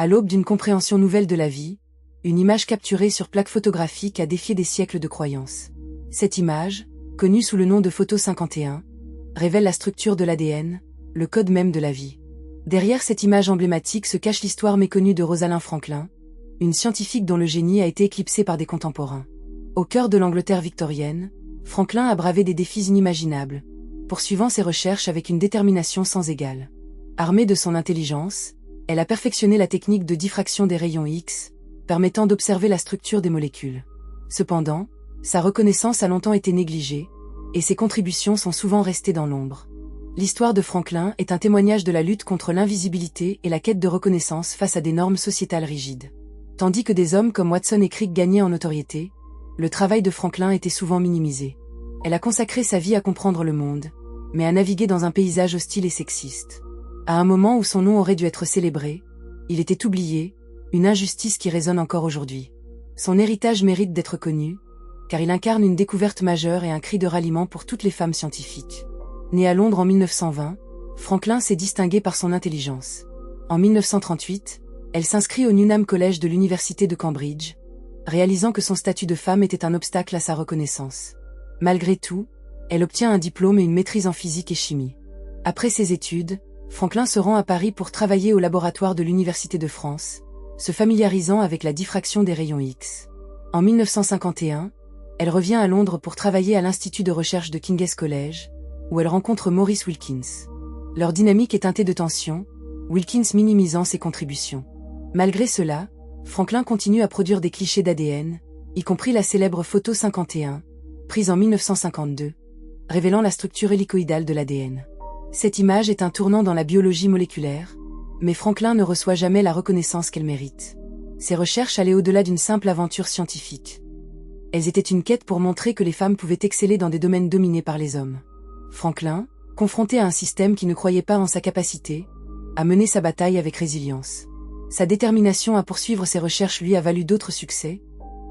À l'aube d'une compréhension nouvelle de la vie, une image capturée sur plaque photographique a défié des siècles de croyances. Cette image, connue sous le nom de photo 51, révèle la structure de l'ADN, le code même de la vie. Derrière cette image emblématique se cache l'histoire méconnue de Rosalind Franklin, une scientifique dont le génie a été éclipsé par des contemporains. Au cœur de l'Angleterre victorienne, Franklin a bravé des défis inimaginables, poursuivant ses recherches avec une détermination sans égale. Armée de son intelligence, elle a perfectionné la technique de diffraction des rayons X, permettant d'observer la structure des molécules. Cependant, sa reconnaissance a longtemps été négligée, et ses contributions sont souvent restées dans l'ombre. L'histoire de Franklin est un témoignage de la lutte contre l'invisibilité et la quête de reconnaissance face à des normes sociétales rigides. Tandis que des hommes comme Watson et Crick gagnaient en notoriété, le travail de Franklin était souvent minimisé. Elle a consacré sa vie à comprendre le monde, mais à naviguer dans un paysage hostile et sexiste. À un moment où son nom aurait dû être célébré, il était oublié, une injustice qui résonne encore aujourd'hui. Son héritage mérite d'être connu, car il incarne une découverte majeure et un cri de ralliement pour toutes les femmes scientifiques. Née à Londres en 1920, Franklin s'est distinguée par son intelligence. En 1938, elle s'inscrit au Newnham College de l'Université de Cambridge, réalisant que son statut de femme était un obstacle à sa reconnaissance. Malgré tout, elle obtient un diplôme et une maîtrise en physique et chimie. Après ses études, Franklin se rend à Paris pour travailler au laboratoire de l'Université de France, se familiarisant avec la diffraction des rayons X. En 1951, elle revient à Londres pour travailler à l'Institut de recherche de King's College, où elle rencontre Maurice Wilkins. Leur dynamique est teintée de tension, Wilkins minimisant ses contributions. Malgré cela, Franklin continue à produire des clichés d'ADN, y compris la célèbre photo 51, prise en 1952, révélant la structure hélicoïdale de l'ADN. Cette image est un tournant dans la biologie moléculaire, mais Franklin ne reçoit jamais la reconnaissance qu'elle mérite. Ses recherches allaient au-delà d'une simple aventure scientifique. Elles étaient une quête pour montrer que les femmes pouvaient exceller dans des domaines dominés par les hommes. Franklin, confronté à un système qui ne croyait pas en sa capacité, a mené sa bataille avec résilience. Sa détermination à poursuivre ses recherches lui a valu d'autres succès,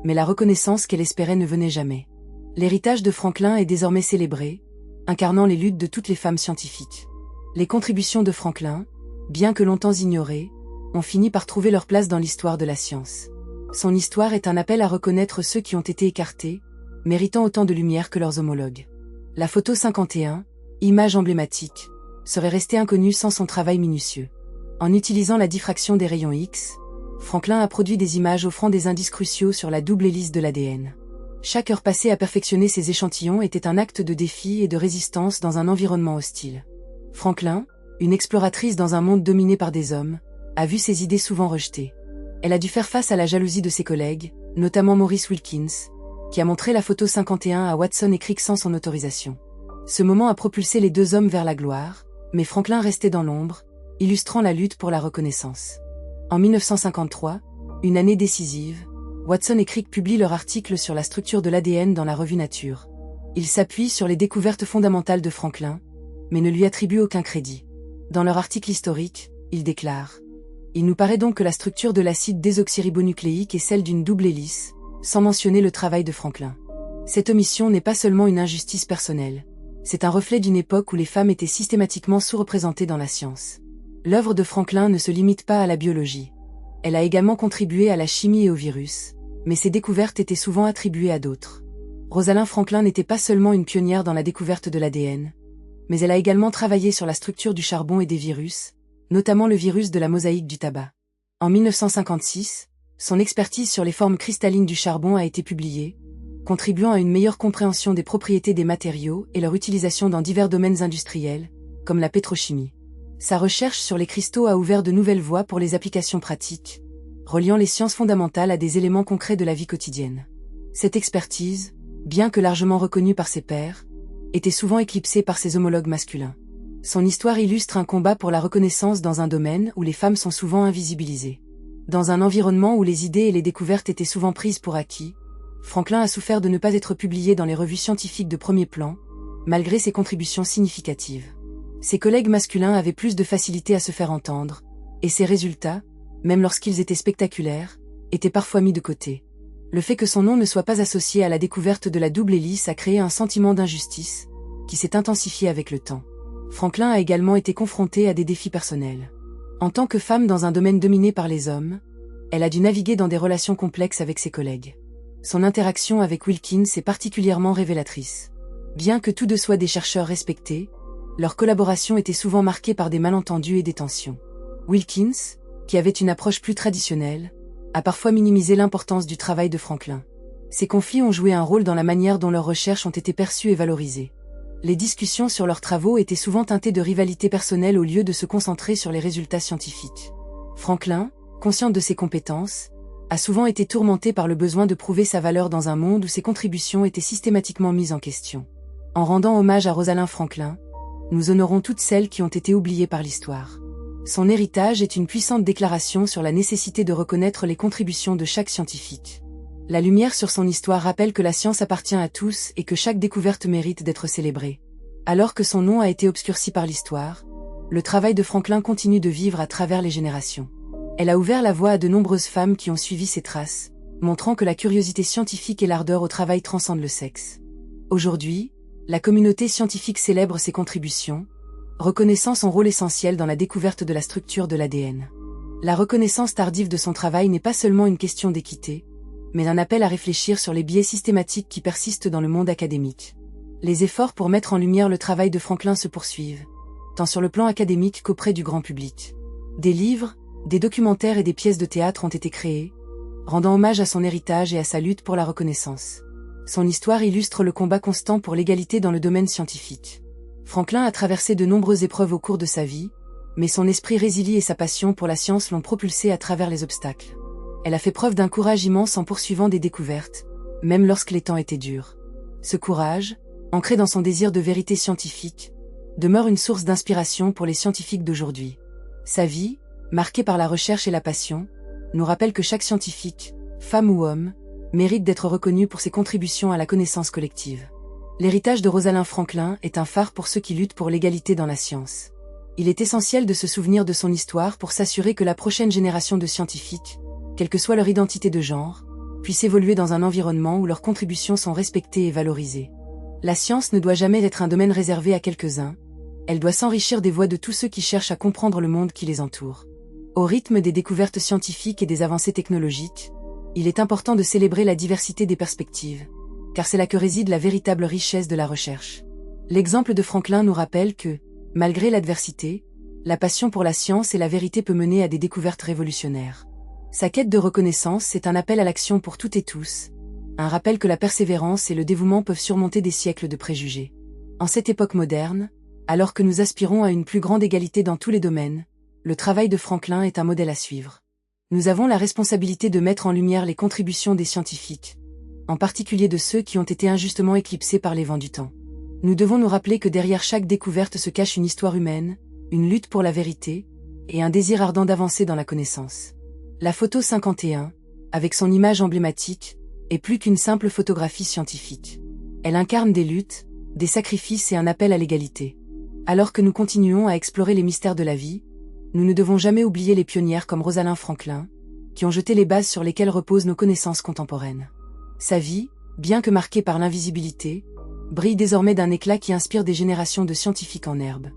mais la reconnaissance qu'elle espérait ne venait jamais. L'héritage de Franklin est désormais célébré, incarnant les luttes de toutes les femmes scientifiques. Les contributions de Franklin, bien que longtemps ignorées, ont fini par trouver leur place dans l'histoire de la science. Son histoire est un appel à reconnaître ceux qui ont été écartés, méritant autant de lumière que leurs homologues. La photo 51, image emblématique, serait restée inconnue sans son travail minutieux. En utilisant la diffraction des rayons X, Franklin a produit des images offrant des indices cruciaux sur la double hélice de l'ADN. Chaque heure passée à perfectionner ces échantillons était un acte de défi et de résistance dans un environnement hostile. Franklin, une exploratrice dans un monde dominé par des hommes, a vu ses idées souvent rejetées. Elle a dû faire face à la jalousie de ses collègues, notamment Maurice Wilkins, qui a montré la photo 51 à Watson et Crick sans son autorisation. Ce moment a propulsé les deux hommes vers la gloire, mais Franklin restait dans l'ombre, illustrant la lutte pour la reconnaissance. En 1953, une année décisive, Watson et Crick publient leur article sur la structure de l'ADN dans la revue Nature. Ils s'appuient sur les découvertes fondamentales de Franklin, mais ne lui attribuent aucun crédit. Dans leur article historique, ils déclarent « Il nous paraît donc que la structure de l'acide désoxyribonucléique est celle d'une double hélice, sans mentionner le travail de Franklin. Cette omission n'est pas seulement une injustice personnelle, c'est un reflet d'une époque où les femmes étaient systématiquement sous-représentées dans la science. » L'œuvre de Franklin ne se limite pas à la biologie. Elle a également contribué à la chimie et au virus, mais ses découvertes étaient souvent attribuées à d'autres. Rosalind Franklin n'était pas seulement une pionnière dans la découverte de l'ADN, mais elle a également travaillé sur la structure du charbon et des virus, notamment le virus de la mosaïque du tabac. En 1956, son expertise sur les formes cristallines du charbon a été publiée, contribuant à une meilleure compréhension des propriétés des matériaux et leur utilisation dans divers domaines industriels, comme la pétrochimie. Sa recherche sur les cristaux a ouvert de nouvelles voies pour les applications pratiques, reliant les sciences fondamentales à des éléments concrets de la vie quotidienne. Cette expertise, bien que largement reconnue par ses pairs, était souvent éclipsée par ses homologues masculins. Son histoire illustre un combat pour la reconnaissance dans un domaine où les femmes sont souvent invisibilisées. Dans un environnement où les idées et les découvertes étaient souvent prises pour acquis, Franklin a souffert de ne pas être publié dans les revues scientifiques de premier plan, malgré ses contributions significatives. Ses collègues masculins avaient plus de facilité à se faire entendre, et ses résultats, même lorsqu'ils étaient spectaculaires, étaient parfois mis de côté. Le fait que son nom ne soit pas associé à la découverte de la double hélice a créé un sentiment d'injustice, qui s'est intensifié avec le temps. Franklin a également été confronté à des défis personnels. En tant que femme dans un domaine dominé par les hommes, elle a dû naviguer dans des relations complexes avec ses collègues. Son interaction avec Wilkins est particulièrement révélatrice. Bien que tous deux soient des chercheurs respectés, leur collaboration était souvent marquée par des malentendus et des tensions. Wilkins, qui avait une approche plus traditionnelle, a parfois minimisé l'importance du travail de Franklin. Ces conflits ont joué un rôle dans la manière dont leurs recherches ont été perçues et valorisées. Les discussions sur leurs travaux étaient souvent teintées de rivalité personnelle au lieu de se concentrer sur les résultats scientifiques. Franklin, conscient de ses compétences, a souvent été tourmenté par le besoin de prouver sa valeur dans un monde où ses contributions étaient systématiquement mises en question. En rendant hommage à Rosalind Franklin, nous honorons toutes celles qui ont été oubliées par l'histoire. Son héritage est une puissante déclaration sur la nécessité de reconnaître les contributions de chaque scientifique. La lumière sur son histoire rappelle que la science appartient à tous et que chaque découverte mérite d'être célébrée. Alors que son nom a été obscurci par l'histoire, le travail de Franklin continue de vivre à travers les générations. Elle a ouvert la voie à de nombreuses femmes qui ont suivi ses traces, montrant que la curiosité scientifique et l'ardeur au travail transcendent le sexe. Aujourd'hui, la communauté scientifique célèbre ses contributions, reconnaissant son rôle essentiel dans la découverte de la structure de l'ADN. La reconnaissance tardive de son travail n'est pas seulement une question d'équité, mais un appel à réfléchir sur les biais systématiques qui persistent dans le monde académique. Les efforts pour mettre en lumière le travail de Franklin se poursuivent, tant sur le plan académique qu'auprès du grand public. Des livres, des documentaires et des pièces de théâtre ont été créés, rendant hommage à son héritage et à sa lutte pour la reconnaissance. Son histoire illustre le combat constant pour l'égalité dans le domaine scientifique. Franklin a traversé de nombreuses épreuves au cours de sa vie, mais son esprit résilié et sa passion pour la science l'ont propulsé à travers les obstacles. Elle a fait preuve d'un courage immense en poursuivant des découvertes, même lorsque les temps étaient durs. Ce courage, ancré dans son désir de vérité scientifique, demeure une source d'inspiration pour les scientifiques d'aujourd'hui. Sa vie, marquée par la recherche et la passion, nous rappelle que chaque scientifique, femme ou homme, mérite d'être reconnu pour ses contributions à la connaissance collective. L'héritage de Rosalind Franklin est un phare pour ceux qui luttent pour l'égalité dans la science. Il est essentiel de se souvenir de son histoire pour s'assurer que la prochaine génération de scientifiques, quelle que soit leur identité de genre, puisse évoluer dans un environnement où leurs contributions sont respectées et valorisées. La science ne doit jamais être un domaine réservé à quelques-uns, elle doit s'enrichir des voix de tous ceux qui cherchent à comprendre le monde qui les entoure. Au rythme des découvertes scientifiques et des avancées technologiques, il est important de célébrer la diversité des perspectives, car c'est là que réside la véritable richesse de la recherche. L'exemple de Franklin nous rappelle que, malgré l'adversité, la passion pour la science et la vérité peut mener à des découvertes révolutionnaires. Sa quête de reconnaissance est un appel à l'action pour toutes et tous, un rappel que la persévérance et le dévouement peuvent surmonter des siècles de préjugés. En cette époque moderne, alors que nous aspirons à une plus grande égalité dans tous les domaines, le travail de Franklin est un modèle à suivre. Nous avons la responsabilité de mettre en lumière les contributions des scientifiques, en particulier de ceux qui ont été injustement éclipsés par les vents du temps. Nous devons nous rappeler que derrière chaque découverte se cache une histoire humaine, une lutte pour la vérité, et un désir ardent d'avancer dans la connaissance. La photo 51, avec son image emblématique, est plus qu'une simple photographie scientifique. Elle incarne des luttes, des sacrifices et un appel à l'égalité. Alors que nous continuons à explorer les mystères de la vie, nous ne devons jamais oublier les pionnières comme Rosalind Franklin, qui ont jeté les bases sur lesquelles reposent nos connaissances contemporaines. Sa vie, bien que marquée par l'invisibilité, brille désormais d'un éclat qui inspire des générations de scientifiques en herbe.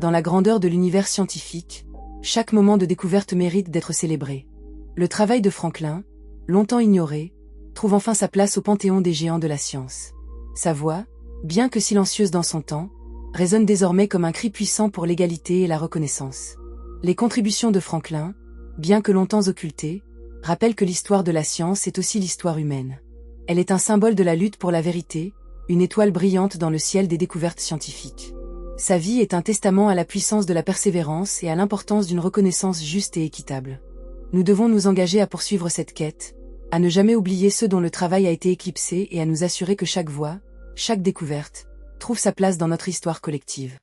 Dans la grandeur de l'univers scientifique, chaque moment de découverte mérite d'être célébré. Le travail de Franklin, longtemps ignoré, trouve enfin sa place au panthéon des géants de la science. Sa voix, bien que silencieuse dans son temps, résonne désormais comme un cri puissant pour l'égalité et la reconnaissance. Les contributions de Franklin, bien que longtemps occultées, rappellent que l'histoire de la science est aussi l'histoire humaine. Elle est un symbole de la lutte pour la vérité, une étoile brillante dans le ciel des découvertes scientifiques. Sa vie est un testament à la puissance de la persévérance et à l'importance d'une reconnaissance juste et équitable. Nous devons nous engager à poursuivre cette quête, à ne jamais oublier ceux dont le travail a été éclipsé et à nous assurer que chaque voix, chaque découverte, trouve sa place dans notre histoire collective.